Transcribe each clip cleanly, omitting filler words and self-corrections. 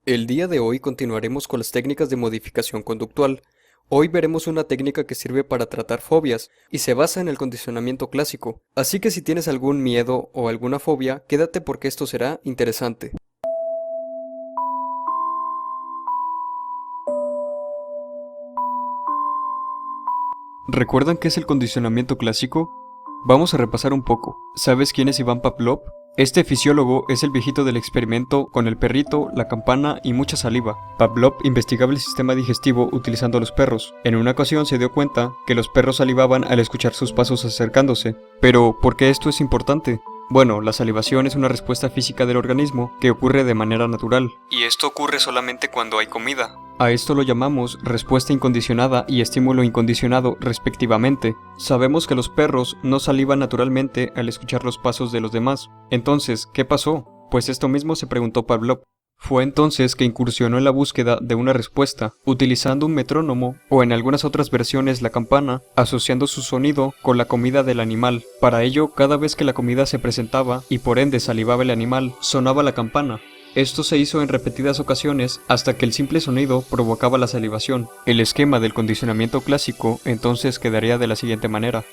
El día de hoy continuaremos con las técnicas de modificación conductual. Hoy veremos una técnica que sirve para tratar fobias y se basa en el condicionamiento clásico. Así que si tienes algún miedo o alguna fobia, quédate porque esto será interesante. ¿Recuerdan qué es el condicionamiento clásico? Vamos a repasar un poco. ¿Sabes quién es Iván Pavlov? Este fisiólogo es el viejito del experimento con el perrito, la campana y mucha saliva. Pavlov investigaba el sistema digestivo utilizando a los perros. En una ocasión se dio cuenta que los perros salivaban al escuchar sus pasos acercándose. Pero, ¿por qué esto es importante? Bueno, la salivación es una respuesta física del organismo que ocurre de manera natural. Y esto ocurre solamente cuando hay comida. A esto lo llamamos respuesta incondicionada y estímulo incondicionado respectivamente. Sabemos que los perros no salivan naturalmente al escuchar los pasos de los demás. Entonces, ¿qué pasó? Pues esto mismo se preguntó Pavlov. Fue entonces que incursionó en la búsqueda de una respuesta, utilizando un metrónomo o en algunas otras versiones la campana, asociando su sonido con la comida del animal. Para ello, cada vez que la comida se presentaba y por ende salivaba el animal, sonaba la campana. Esto se hizo en repetidas ocasiones hasta que el simple sonido provocaba la salivación. El esquema del condicionamiento clásico entonces quedaría de la siguiente manera.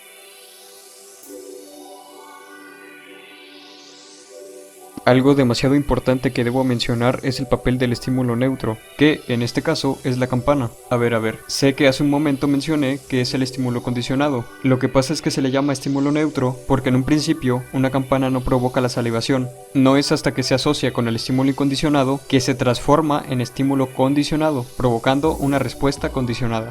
Algo demasiado importante que debo mencionar es el papel del estímulo neutro, que en este caso es la campana. A ver, sé que hace un momento mencioné que es el estímulo condicionado. Lo que pasa es que se le llama estímulo neutro porque en un principio una campana no provoca la salivación. No es hasta que se asocia con el estímulo incondicionado que se transforma en estímulo condicionado, provocando una respuesta condicionada.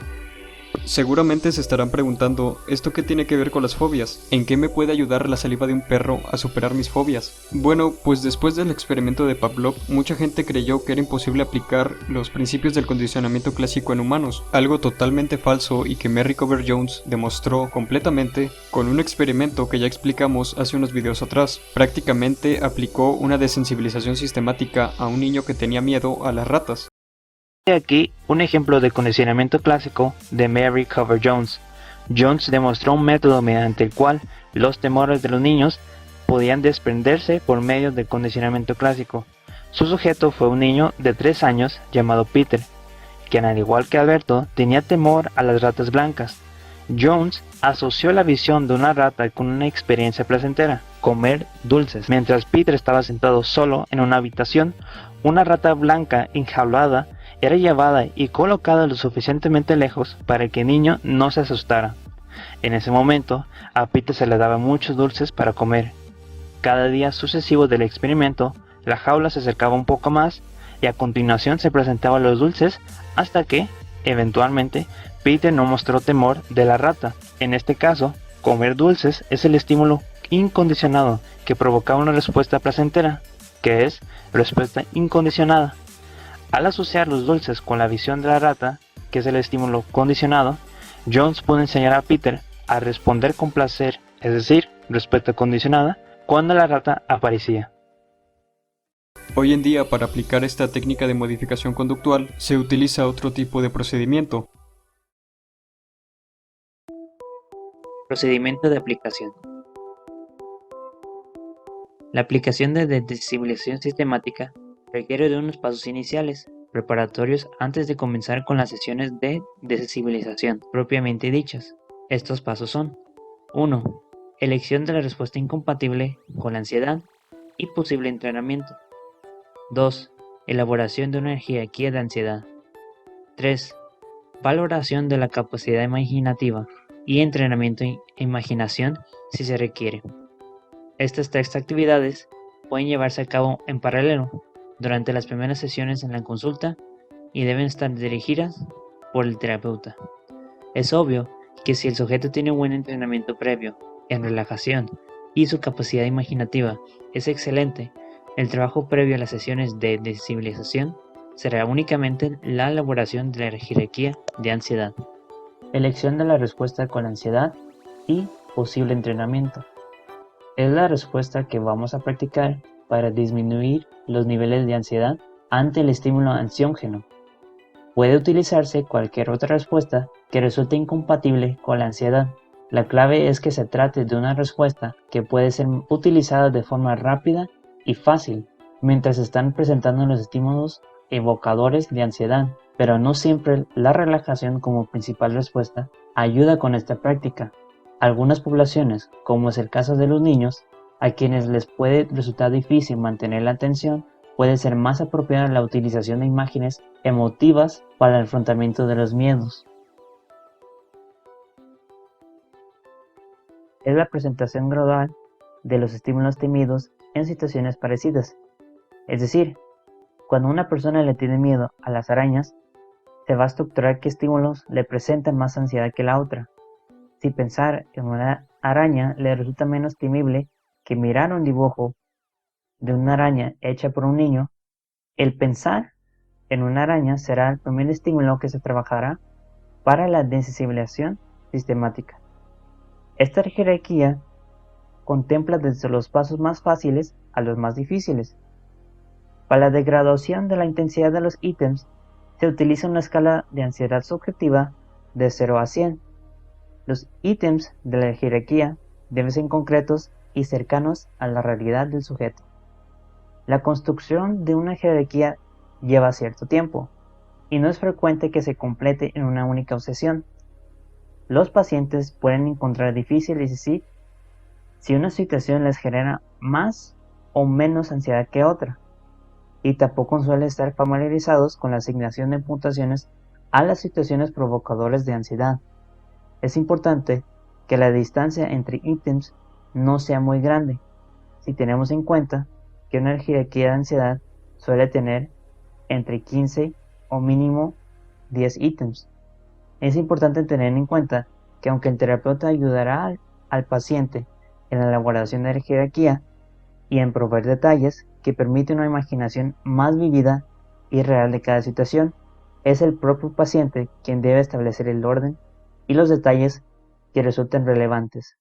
Seguramente se estarán preguntando, ¿esto qué tiene que ver con las fobias? ¿En qué me puede ayudar la saliva de un perro a superar mis fobias? Bueno, pues después del experimento de Pavlov, mucha gente creyó que era imposible aplicar los principios del condicionamiento clásico en humanos, algo totalmente falso y que Mary Cover Jones demostró completamente con un experimento que ya explicamos hace unos videos atrás. Prácticamente aplicó una desensibilización sistemática a un niño que tenía miedo a las ratas. Aquí un ejemplo de condicionamiento clásico de Mary Cover Jones. Jones demostró un método mediante el cual los temores de los niños podían desprenderse por medio del condicionamiento clásico. Su sujeto fue un niño de 3 años llamado Peter, quien al igual que Alberto tenía temor a las ratas blancas. Jones asoció la visión de una rata con una experiencia placentera, comer dulces. Mientras Peter estaba sentado solo en una habitación, una rata blanca enjaulada era llevada y colocada lo suficientemente lejos para que el niño no se asustara. En ese momento, a Peter se le daba muchos dulces para comer. Cada día sucesivo del experimento, la jaula se acercaba un poco más y a continuación se presentaban los dulces hasta que, eventualmente, Peter no mostró temor de la rata. En este caso, comer dulces es el estímulo incondicionado que provocaba una respuesta placentera, que es respuesta incondicionada. Al asociar los dulces con la visión de la rata, que es el estímulo condicionado, Jones pudo enseñar a Peter a responder con placer, es decir, respuesta condicionada, cuando la rata aparecía. Hoy en día, para aplicar esta técnica de modificación conductual, se utiliza otro tipo de procedimiento. Procedimiento de aplicación. La aplicación de desensibilización sistemática requiere de unos pasos iniciales, preparatorios antes de comenzar con las sesiones de desensibilización propiamente dichas. Estos pasos son: 1. Elección de la respuesta incompatible con la ansiedad y posible entrenamiento. 2. Elaboración de una jerarquía de ansiedad. 3. Valoración de la capacidad imaginativa y entrenamiento en imaginación si se requiere. Estas tres actividades pueden llevarse a cabo en paralelo durante las primeras sesiones en la consulta y deben estar dirigidas por el terapeuta. Es obvio que si el sujeto tiene un buen entrenamiento previo en relajación y su capacidad imaginativa es excelente, el trabajo previo a las sesiones de desensibilización será únicamente la elaboración de la jerarquía de ansiedad. Elección de la respuesta con ansiedad y posible entrenamiento. Es la respuesta que vamos a practicar para disminuir los niveles de ansiedad ante el estímulo ansiógeno. Puede utilizarse cualquier otra respuesta que resulte incompatible con la ansiedad. La clave es que se trate de una respuesta que puede ser utilizada de forma rápida y fácil mientras se están presentando los estímulos evocadores de ansiedad, pero no siempre la relajación como principal respuesta ayuda con esta práctica. Algunas poblaciones, como es el caso de los niños, a quienes les puede resultar difícil mantener la atención, puede ser más apropiada la utilización de imágenes emotivas para el afrontamiento de los miedos. Es la presentación gradual de los estímulos temidos en situaciones parecidas. Es decir, cuando una persona le tiene miedo a las arañas, se va a estructurar qué estímulos le presentan más ansiedad que la otra. Si pensar en una araña le resulta menos temible que mirar un dibujo de una araña hecha por un niño, el pensar en una araña será el primer estímulo que se trabajará para la desensibilización sistemática. Esta jerarquía contempla desde los pasos más fáciles a los más difíciles. Para la degradación de la intensidad de los ítems, se utiliza una escala de ansiedad subjetiva de 0 a 100. Los ítems de la jerarquía deben ser concretos y cercanos a la realidad del sujeto. La construcción de una jerarquía lleva cierto tiempo, y no es frecuente que se complete en una única sesión. Los pacientes pueden encontrar difícil decidir si una situación les genera más o menos ansiedad que otra, y tampoco suelen estar familiarizados con la asignación de puntuaciones a las situaciones provocadoras de ansiedad. Es importante que la distancia entre ítems no sea muy grande, si tenemos en cuenta que una jerarquía de ansiedad suele tener entre 15 o mínimo 10 ítems. Es importante tener en cuenta que aunque el terapeuta ayudará al paciente en la elaboración de la jerarquía y en proveer detalles que permiten una imaginación más vívida y real de cada situación, es el propio paciente quien debe establecer el orden y los detalles que resulten relevantes.